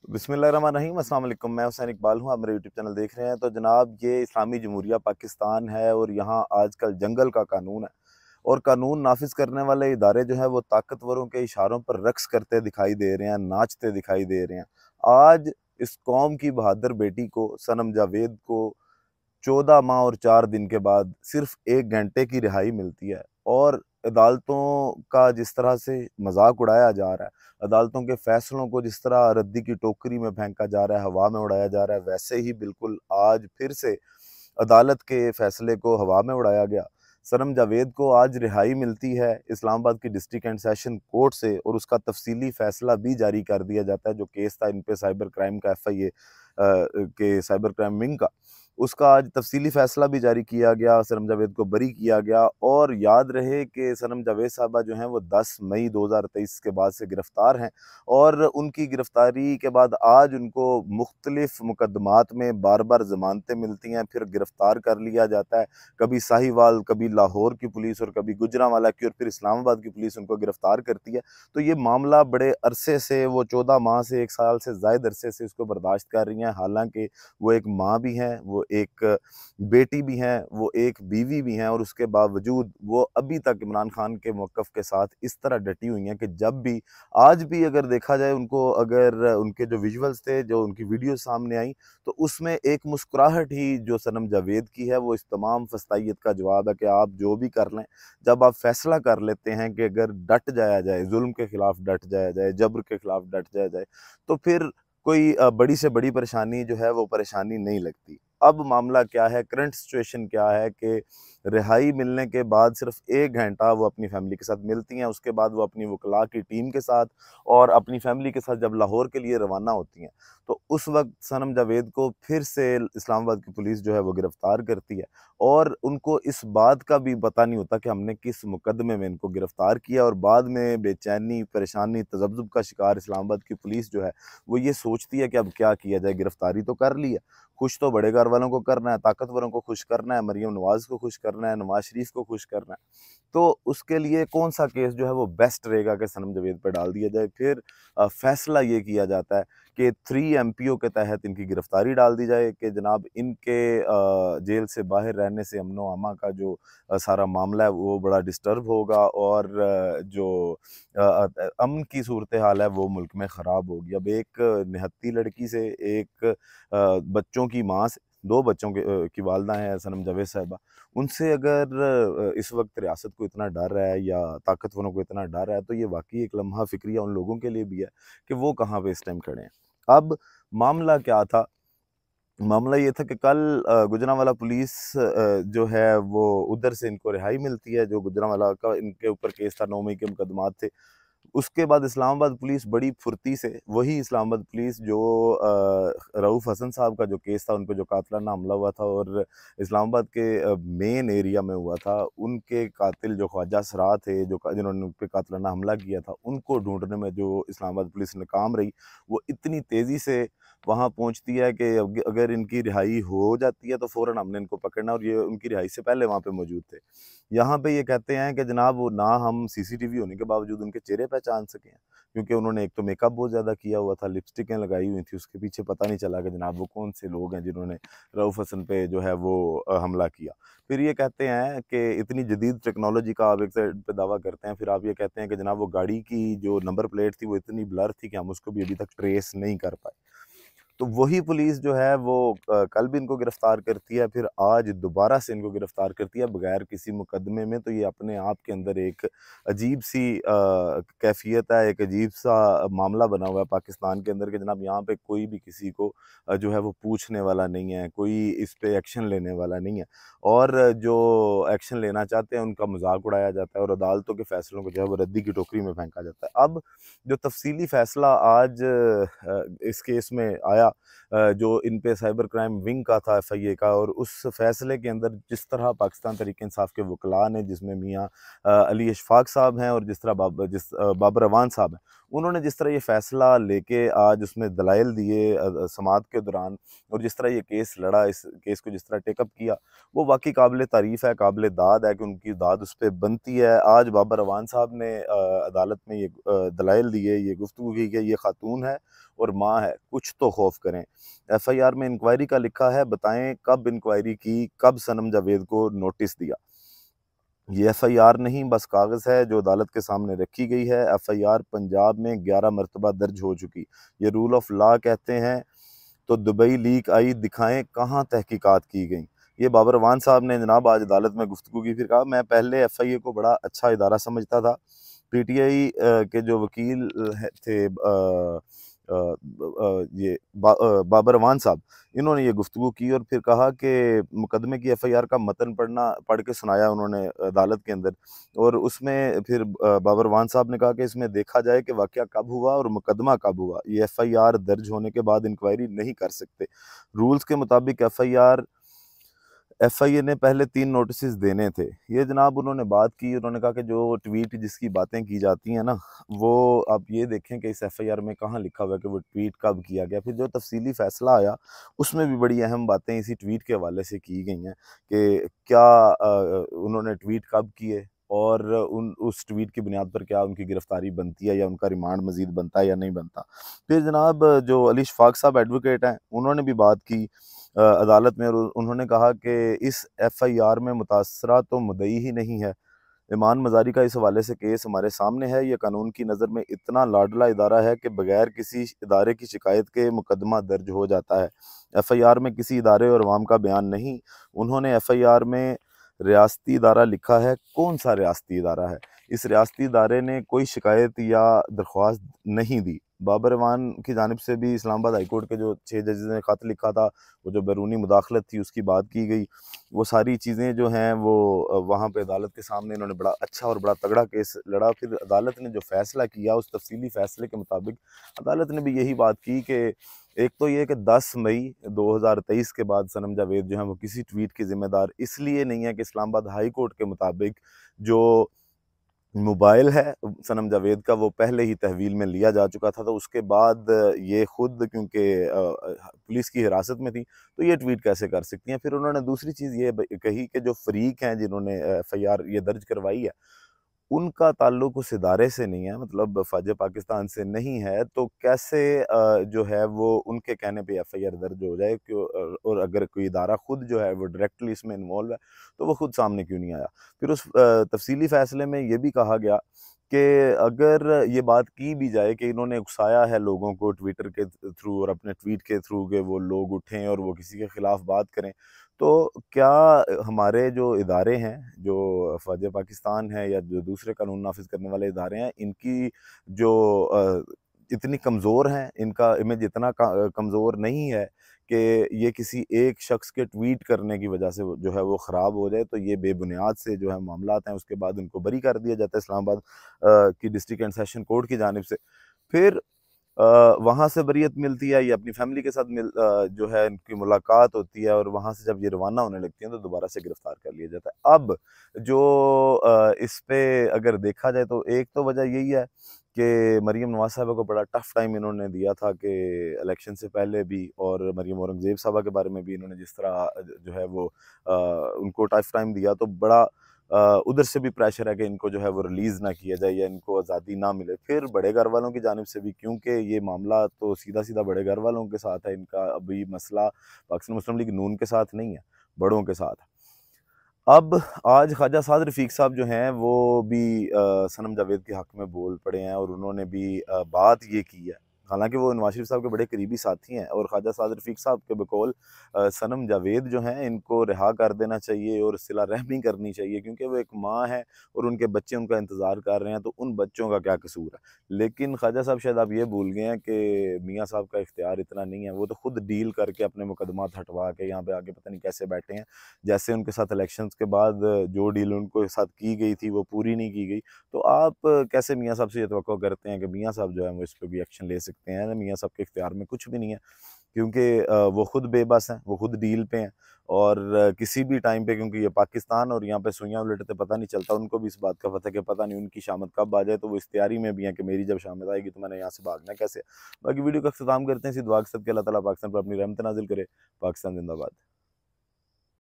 बिस्मिल्लाहिर्रहमानिर्रहीम। अस्सलाम वालेकुम। मैं हुसैन इकबाल हूँ, आप मेरे यूट्यूब चैनल देख रहे हैं। तो जनाब, ये इस्लामी जमहूरिया पाकिस्तान है और यहाँ आजकल जंगल का कानून है और कानून नाफिज करने वाले इदारे जो है वो ताकतवरों के इशारों पर रक्स करते दिखाई दे रहे हैं, नाचते दिखाई दे रहे हैं। आज इस कौम की बहादुर बेटी को, सनम जावेद को, 14 माह और 4 दिन के बाद सिर्फ 1 घंटे की रिहाई मिलती है। और अदालतों का जिस तरह से मजाक उड़ाया जा रहा है, अदालतों के फैसलों को जिस तरह रद्दी की टोकरी में फेंका जा रहा है, हवा में उड़ाया जा रहा है, वैसे ही बिल्कुल आज फिर से अदालत के फैसले को हवा में उड़ाया गया। सनम जावेद को आज रिहाई मिलती है इस्लामाबाद की डिस्ट्रिक्ट एंड सेशन कोर्ट से और उसका तफसीली फैसला भी जारी कर दिया जाता है। जो केस था इन पे साइबर क्राइम का, FIA के साइबर क्राइम विंग का, उसका आज तफसीली फैसला भी जारी किया गया। सनम जावेद को बरी किया गया। और याद रहे कि सनम जावेद साहबा जो हैं वो 10 मई 2023 के बाद से गिरफ्तार हैं और उनकी गिरफ्तारी के बाद आज उनको मुख्तलिफ मुकदमात में बार बार जमानतें मिलती हैं, फिर गिरफ्तार कर लिया जाता है। कभी साहिवाल, कभी लाहौर की पुलिस और कभी गुजरांवाला की और फिर इस्लामाबाद की पुलिस उनको गिरफ्तार करती है। तो ये मामला बड़े अरसे से, वो 14 माह से 1 साल से ज़ायद अरसे से इसको बर्दाश्त कर रही हैं। हालांकि वो एक माँ भी हैं, वो एक बेटी भी हैं, वो एक बीवी भी हैं और उसके बावजूद वो अभी तक इमरान खान के मौक़िफ़ के साथ इस तरह डटी हुई हैं कि जब भी, आज भी अगर देखा जाए उनको, अगर उनके जो विजुअल्स थे, जो उनकी वीडियो सामने आई, तो उसमें एक मुस्कुराहट ही जो सनम जावेद की है वो इस तमाम फस्तायत का जवाब है कि आप जो भी कर लें, जब आप फैसला कर लेते हैं कि अगर डट जाया जाए, जुल्म के खिलाफ डट जाया जाए, जबर के खिलाफ डट जाया जाए, तो फिर कोई बड़ी से बड़ी परेशानी जो है वो परेशानी नहीं लगती। अब मामला क्या है, करंट सिचुएशन क्या है कि रिहाई मिलने के बाद सिर्फ 1 घंटा वो अपनी फैमिली के साथ मिलती हैं। उसके बाद वो अपनी वकला की टीम के साथ और अपनी फैमिली के साथ जब लाहौर के लिए रवाना होती हैं, तो उस वक़्त सनम जावेद को फिर से इस्लामाबाद की पुलिस जो है वो गिरफ़्तार करती है और उनको इस बात का भी पता नहीं होता कि हमने किस मुकदमे में इनको गिरफ़्तार किया। और बाद में बेचैनी, परेशानी, तज़ब्ज़ुब का शिकार इस्लामाबाद की पुलिस जो है वो ये सोचती है कि अब क्या किया जाए, गिरफ्तारी तो कर ली है, खुश तो बड़े घर वालों को करना है, ताकतवरों को खुश करना है, मरियम नवाज़ को खुश करना है, नवाज शरीफ को खुश करना है। तो उसके लिए कौन सा केस जो है वो बेस्ट रहेगा कि सनम जावेद पे डाल दिया जाए। फिर फैसला ये किया जाता है कि 3 MPO के तहत इनकी गिरफ्तारी डाल दी जाए कि जनाब इनके जेल से बाहर रहने से अमनो अमा का जो सारा मामला है वो बड़ा डिस्टर्ब होगा और जो अमन की सूरत हाल है वो मुल्क में ख़राब होगी। अब एक निहत्ती लड़की से, एक बच्चों की माँ से, 2 बच्चों के की वालिदा हैं सनम जावेद साहिबा, उनसे अगर इस वक्त रियासत को इतना डर है या ताकतवरों को इतना डर है, तो ये वाकई एक लम्हा फ़िक्रिया उन लोगों के लिए भी है कि वो कहाँ पे इस टाइम खड़े हैं। अब मामला क्या था? मामला ये था कि कल गुजरांवाला पुलिस जो है वो उधर से इनको रिहाई मिलती है। जो गुजरांवाला का इनके ऊपर केस था, 9 मई के मुकदमात थे। उसके बाद इस्लामाबाद पुलिस बड़ी फुर्ती से, वही इस्लामाबाद पुलिस जो रऊफ़ हसन साहब का जो केस था, उन पे जो कातिलाना हमला हुआ था और इस्लामाबाद के मेन एरिया में हुआ था, उनके कातिल जो ख्वाजा सरा थे, जो जिन्होंने उन पे कातिलाना हमला किया था, उनको ढूंढने में जो इस्लामाबाद पुलिस नाकाम रही, वो इतनी तेज़ी से वहाँ पहुँचती है कि अगर इनकी रिहाई हो जाती है तो फ़ौरन हमने इनको पकड़ना, और ये उनकी रिहाई से पहले वहाँ पे मौजूद थे। यहाँ पे ये कहते हैं कि जनाब वो ना हम CCTV होने के बावजूद उनके चेहरे पहचान सकें, क्योंकि उन्होंने एक तो मेकअप बहुत ज़्यादा किया हुआ था, लिपस्टिकें लगाई हुई थी, उसके पीछे पता नहीं चला कि जनाब वो कौन से लोग हैं जिन्होंने रऊफ़ हसन पे जो है वो हमला किया। फिर ये कहते हैं कि इतनी जदीद टेक्नोलॉजी का आप एक साइड पे दावा करते हैं, फिर आप ये कहते हैं कि जनाब वो गाड़ी की जो नंबर प्लेट थी वो इतनी ब्लर थी कि हम उसको भी अभी तक ट्रेस नहीं कर पाए। तो वही पुलिस जो है वो कल भी इनको गिरफ्तार करती है, फिर आज दोबारा से इनको गिरफ्तार करती है बगैर किसी मुकदमे में। तो ये अपने आप के अंदर एक अजीब सी कैफियत है, एक अजीब सा मामला बना हुआ है पाकिस्तान के अंदर कि जनाब यहाँ पे कोई भी किसी को जो है वो पूछने वाला नहीं है, कोई इस पे एक्शन लेने वाला नहीं है, और जो एक्शन लेना चाहते हैं उनका मजाक उड़ाया जाता है और अदालतों के फैसलों को जो है वो रद्दी की टोकरी में फेंका जाता है। अब जो तफसीली फैसला आज इस केस में आया आया जो इन पे साइबर क्राइम विंग का था FIA का, और उस फैसले के अंदर जिस तरह पाकिस्तान तहरीक इंसाफ के वकला ने, जिसमें मियाँ अली अशफाक साहब हैं और जिस तरह बाबर अवान साहब हैं, उन्होंने जिस तरह ये फ़ैसला लेके आज उसमें दलाइल दिए समाअत के दौरान, और जिस तरह ये केस लड़ा, इस केस को जिस तरह टेकअप किया, वो वाकई काबिल तारीफ़ है, काबिल दाद है कि उनकी दाद उस पर बनती है। आज बाबर अवान साहब ने अदालत में ये दलाइल दिए, ये गुफ्तगू की कि ये खातून है और माँ है, कुछ तो खौफ करें। FIR में इंक्वायरी का लिखा है, बताएं कब इंक्वायरी की, कब सनम जावेद को नोटिस दिया। ये FIR नहीं, बस कागज़ है जो अदालत के सामने रखी गई है। FIR पंजाब में 11 मरतबा दर्ज हो चुकी। ये रूल ऑफ लॉ कहते हैं। तो दुबई लीक आई, दिखाएं कहाँ तहकीकात की गई। ये बाबर अवान साहब ने जनाब आज अदालत में गुफ्तगू की। फिर कहा, मैं पहले FIA को बड़ा अच्छा इदारा समझता था। PTI के जो वकील थे बाबर अवान साहब, इन्होंने ये गुफ्तगू की और फिर कहा कि मुकदमे की FIR का मतन पढ़ के सुनाया उन्होंने अदालत के अंदर, और उसमें फिर बाबर अवान साहब ने कहा कि इसमें देखा जाए कि वाक़या कब हुआ और मुकदमा कब हुआ। ये FIR दर्ज होने के बाद इंक्वायरी नहीं कर सकते। रूल्स के मुताबिक FIA ने पहले 3 नोटिस देने थे। ये जनाब उन्होंने बात की, उन्होंने कहा कि जो ट्वीट जिसकी बातें की जाती हैं ना, वो आप ये देखें कि इस FIR में कहाँ लिखा हुआ है कि वो ट्वीट कब किया गया। फिर जो तफसीली फ़ैसला आया, उसमें भी बड़ी अहम बातें इसी ट्वीट के हवाले से की गई हैं कि क्या उन्होंने ट्वीट कब किए और उस ट्वीट की बुनियाद पर क्या उनकी गिरफ्तारी बनती है या उनका रिमांड मज़ीद बनता है या नहीं बनता। फिर जनाब जो अली शफाक साहब एडवोकेट हैं, उन्होंने भी बात की अदालत में, और उन्होंने कहा कि इस FIR में मुतासरा तो मुद्दई ही नहीं है। ईमान मज़ारी का इस हवाले से केस हमारे सामने है। ये कानून की नज़र में इतना लाडला इदारा है कि बगैर किसी इदारे की शिकायत के मुकदमा दर्ज हो जाता है। FIR में किसी इदारे और अवाम का बयान नहीं। उन्होंने FIR में रियासती इदारा लिखा है। कौन सा रियासती इदारा है? इस रियासती इदारे ने कोई शिकायत या दरख्वास्त नहीं दी। बाबर अवान की जानिब से भी इस्लामाबाद हाई कोर्ट के जो 6 जजेस ने ख़त लिखा था, वो जो बैरूनी मुदाखलत थी उसकी बात की गई। वो सारी चीज़ें जो हैं वो वहाँ पे अदालत के सामने इन्होंने बड़ा अच्छा और बड़ा तगड़ा केस लड़ा। फिर अदालत ने जो फ़ैसला किया, उस तफसीली फ़ैसले के मुताबिक अदालत ने भी यही बात की कि एक तो ये कि 10 मई 2023 के बाद सनम जावेद जो हैं वो किसी ट्वीट के ज़िम्मेदार इसलिए नहीं है कि इस्लामाबाद हाई कोर्ट के मुताबिक जो मोबाइल है सनम जावेद का, वो पहले ही तहवील में लिया जा चुका था। तो उसके बाद ये खुद क्योंकि पुलिस की हिरासत में थी, तो ये ट्वीट कैसे कर सकती हैं। फिर उन्होंने दूसरी चीज़ ये कही कि जो फरीक हैं जिन्होंने FIR ये दर्ज करवाई है, उनका ताल्लुक उस इदारे से नहीं है, मतलब फ़ौज पाकिस्तान से नहीं है। तो कैसे जो है वो उनके कहने पे FIR दर्ज हो जाए, क्यों? और अगर कोई इदारा खुद जो है वो डायरेक्टली इसमें इन्वॉल्व है, तो वो खुद सामने क्यों नहीं आया। फिर उस तफसीली फ़ैसले में ये भी कहा गया कि अगर ये बात की भी जाए कि इन्होंने उकसाया है लोगों को ट्विटर के थ्रू और अपने ट्वीट के थ्रू कि वो लोग उठें और वो किसी के ख़िलाफ़ बात करें, तो क्या हमारे जो इदारे हैं, जो फ़ौज पाकिस्तान है या जो दूसरे कानून नाफ़िज़ करने वाले इदारे हैं, इनकी जो इतनी कमज़ोर हैं, इनका इमेज इतना कमज़ोर नहीं है कि ये किसी एक शख्स के ट्वीट करने की वजह से जो है वो ख़राब हो जाए, तो ये बेबुनियाद से जो है मामलात हैं, उसके बाद उनको बरी कर दिया जाता है इस्लामाबाद की डिस्ट्रिक्ट एंड सेशन कोर्ट की जानिब से। फिर वहाँ से बरीयत मिलती है, ये अपनी फैमिली के साथ जो है इनकी मुलाकात होती है, और वहाँ से जब ये रवाना होने लगती हैं तो दोबारा से गिरफ़्तार कर लिया जाता है। अब जो इस पे अगर देखा जाए तो एक तो वजह यही है कि मरीम नवाज़ साहिबा को बड़ा टफ़ टाइम इन्होंने दिया था कि इलेक्शन से पहले भी, और मरीम औरंगज़ेब साहिबा के बारे में भी इन्होंने जिस तरह जो है वो उनको टफ़ टाइम दिया, तो बड़ा उधर से भी प्रेशर है कि इनको जो है वो रिलीज़ ना किया जाए या इनको आज़ादी ना मिले। फिर बड़े घर वालों की जानिब से भी, क्योंकि ये मामला तो सीधा-सीधा बड़े घर वालों के साथ है, इनका अभी मसला पाकिस्तान मुस्लिम लीग नून के साथ नहीं है, बड़ों के साथ है। अब आज ख्वाजा साद रफ़ीक साहब जो हैं वो भी सनम जावेद के हक़ में बोल पड़े हैं, और उन्होंने भी बात ये की है। हालाँकि वो नवाज़ शरीफ साहब के बड़े करीबी साथी हैं, और ख्वाजा साद रफ़ीक साहब के बकौल सनम जावेद जो हैं इनको रिहा कर देना चाहिए और सिला रहमी करनी चाहिए, क्योंकि वो एक माँ हैं और उनके बच्चे उनका इंतज़ार कर रहे हैं, तो उन बच्चों का क्या कसूर है। लेकिन ख्वाजा साहब शायद आप ये भूल गए हैं कि मियाँ साहब का इख्तियार इतना नहीं है, वो तो खुद डील करके अपने मुकदमात हटवा के यहाँ पे आके पता नहीं कैसे बैठे हैं। जैसे उनके साथ इलेक्शंस के बाद जो डील उनको साथ की गई थी वो पूरी नहीं की गई। तो आप कैसे मियाँ साहब से ये तवक्को करते हैं कि मियाँ साहब जो है वो इस पे भी एक्शन ले सकते हैं? मियाँ साहब के इख्तियार में कुछ भी नहीं है। क्योंकि वो खुद बेबस हैं, वो खुद डील पे हैं। और किसी भी टाइम पे, क्योंकि ये पाकिस्तान और यहाँ पे सुइयां उलटते पता नहीं चलता, उनको भी इस बात का पता है कि पता नहीं उनकी शामत कब आ जाए, तो वो इस तैयारी में भी है कि मेरी जब शामत आएगी तो मैंने यहाँ से भागना है कैसे। बाकी वीडियो का अख्ताम करते हैं इसी दुआ के साथ कि अल्लाह ताला पाकिस्तान पर अपनी रहमत नाजिल करे। पाकिस्तान जिंदाबाद।